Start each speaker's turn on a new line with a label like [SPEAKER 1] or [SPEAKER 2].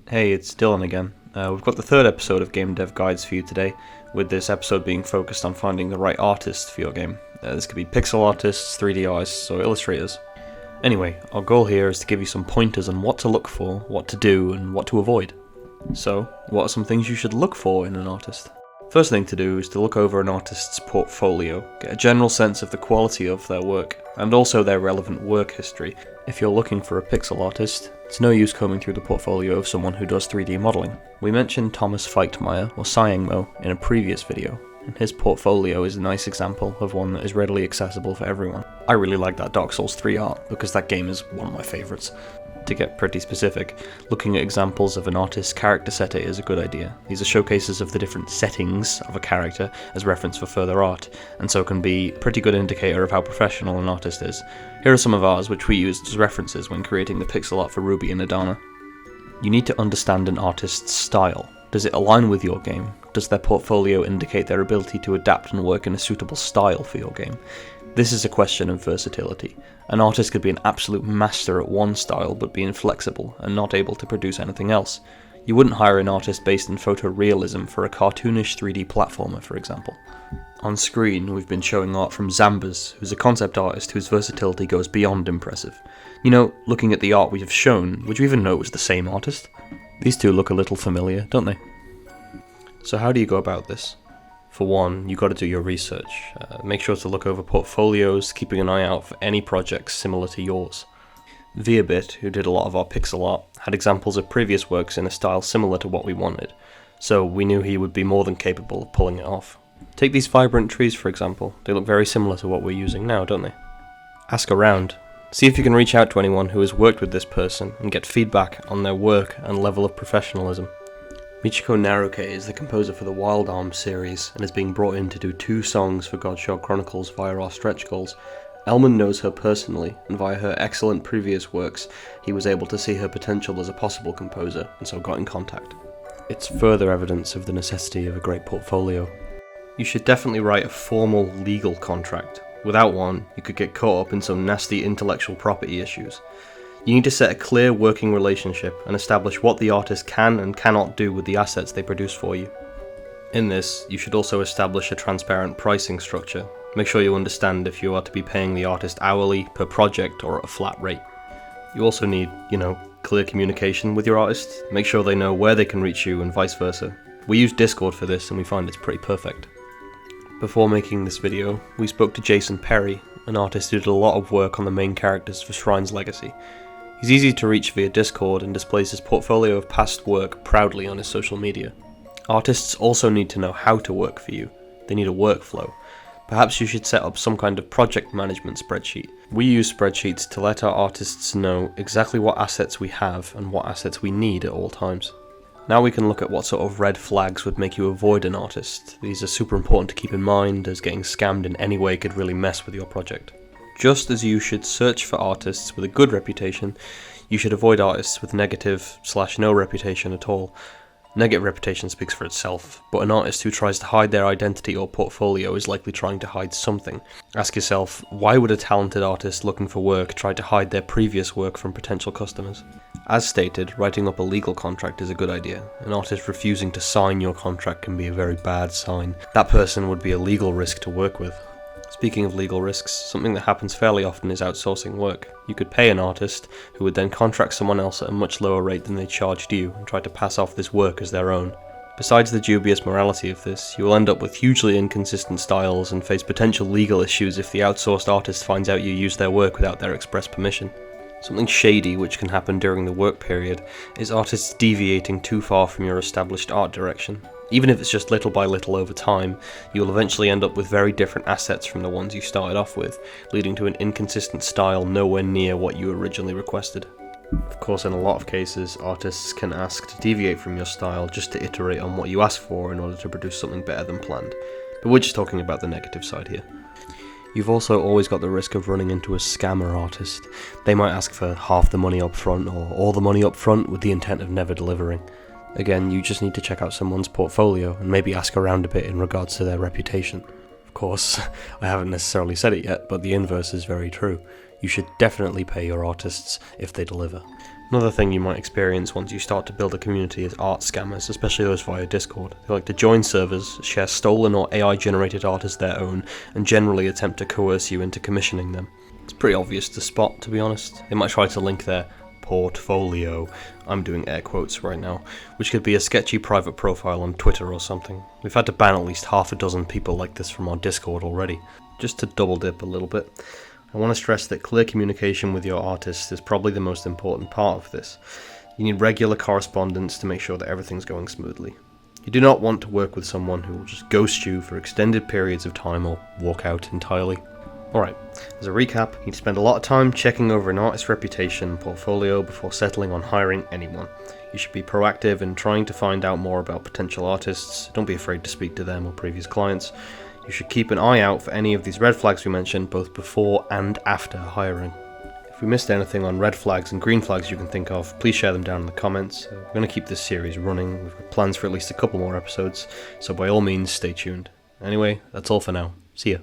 [SPEAKER 1] Hey, it's Dylan again. We've got the third episode of Gamedev Guides for you today, with this episode being focused on finding the right artist for your game. This could be pixel artists, 3D artists, or illustrators. Anyway, our goal here is to give you some pointers on what to look for, what to do, and what to avoid. So, what are some things you should look for in an artist? First thing to do is to look over an artist's portfolio, get a general sense of the quality of their work, and also their relevant work history. If you're looking for a pixel artist, it's no use combing through the portfolio of someone who does 3D modelling. We mentioned Thomas Feichtmeier, or Cyangmo, in a previous video, and his portfolio is a nice example of one that is readily accessible for everyone. I really like that Dark Souls 3 art, because that game is one of my favourites. To get pretty specific, looking at examples of an artist's character set is a good idea. These are showcases of the different settings of a character as reference for further art, and so can be a pretty good indicator of how professional an artist is. Here are some of ours which we used as references when creating the pixel art for Ruby and Adana. You need to understand an artist's style. Does it align with your game? Does their portfolio indicate their ability to adapt and work in a suitable style for your game? This is a question of versatility. An artist could be an absolute master at one style but be inflexible and not able to produce anything else. You wouldn't hire an artist based in photorealism for a cartoonish 3D platformer, for example. On screen, we've been showing art from Zambas, who's a concept artist whose versatility goes beyond impressive. You know, looking at the art we have shown, would you even know it was the same artist? These two look a little familiar, don't they? So how do you go about this? For one, you've got to do your research. Make sure to look over portfolios, keeping an eye out for any projects similar to yours. Viabit, who did a lot of our pixel art, had examples of previous works in a style similar to what we wanted, so we knew he would be more than capable of pulling it off. Take these vibrant trees for example, they look very similar to what we're using now, don't they? Ask around. See if you can reach out to anyone who has worked with this person and get feedback on their work and level of professionalism. Michiko Naruke is the composer for the Wild Arms series and is being brought in to do 2 songs for Godshot Chronicles via our stretch goals. Elman knows her personally, and via her excellent previous works, he was able to see her potential as a possible composer, and so got in contact. It's further evidence of the necessity of a great portfolio. You should definitely write a formal legal contract. Without one, you could get caught up in some nasty intellectual property issues. You need to set a clear working relationship and establish what the artist can and cannot do with the assets they produce for you. In this, you should also establish a transparent pricing structure. Make sure you understand if you are to be paying the artist hourly, per project, or at a flat rate. You also need, clear communication with your artist. Make sure they know where they can reach you and vice versa. We use Discord for this and we find it's pretty perfect. Before making this video, we spoke to Jason Perry, an artist who did a lot of work on the main characters for Shrine's Legacy. He's easy to reach via Discord and displays his portfolio of past work proudly on his social media. Artists also need to know how to work for you. They need a workflow. Perhaps you should set up some kind of project management spreadsheet. We use spreadsheets to let our artists know exactly what assets we have and what assets we need at all times. Now we can look at what sort of red flags would make you avoid an artist. These are super important to keep in mind, as getting scammed in any way could really mess with your project. Just as you should search for artists with a good reputation, you should avoid artists with negative/no reputation at all. Negative reputation speaks for itself, but an artist who tries to hide their identity or portfolio is likely trying to hide something. Ask yourself, why would a talented artist looking for work try to hide their previous work from potential customers? As stated, writing up a legal contract is a good idea. An artist refusing to sign your contract can be a very bad sign. That person would be a legal risk to work with. Speaking of legal risks, something that happens fairly often is outsourcing work. You could pay an artist, who would then contract someone else at a much lower rate than they charged you, and try to pass off this work as their own. Besides the dubious morality of this, you will end up with hugely inconsistent styles and face potential legal issues if the outsourced artist finds out you used their work without their express permission. Something shady which can happen during the work period is artists deviating too far from your established art direction. Even if it's just little by little over time, you will eventually end up with very different assets from the ones you started off with, leading to an inconsistent style nowhere near what you originally requested. Of course, in a lot of cases, artists can ask to deviate from your style just to iterate on what you asked for in order to produce something better than planned. But we're just talking about the negative side here. You've also always got the risk of running into a scammer artist. They might ask for half the money up front or all the money up front with the intent of never delivering. Again, you just need to check out someone's portfolio and maybe ask around a bit in regards to their reputation. Of course, I haven't necessarily said it yet, but the inverse is very true. You should definitely pay your artists if they deliver. Another thing you might experience once you start to build a community is art scammers, especially those via Discord. They like to join servers, share stolen or AI-generated art as their own, and generally attempt to coerce you into commissioning them. It's pretty obvious to spot, to be honest. They might try to link their portfolio, I'm doing air quotes right now, which could be a sketchy private profile on Twitter or something. We've had to ban at least half a dozen people like this from our Discord already. Just to double dip a little bit, I want to stress that clear communication with your artist is probably the most important part of this. You need regular correspondence to make sure that everything's going smoothly. You do not want to work with someone who will just ghost you for extended periods of time or walk out entirely. Alright, as a recap, you need to spend a lot of time checking over an artist's reputation and portfolio before settling on hiring anyone. You should be proactive in trying to find out more about potential artists. Don't be afraid to speak to them or previous clients. You should keep an eye out for any of these red flags we mentioned, both before and after hiring. If we missed anything on red flags and green flags you can think of, please share them down in the comments. We're going to keep this series running. We've got plans for at least a couple more episodes, so by all means stay tuned. Anyway, that's all for now. See ya.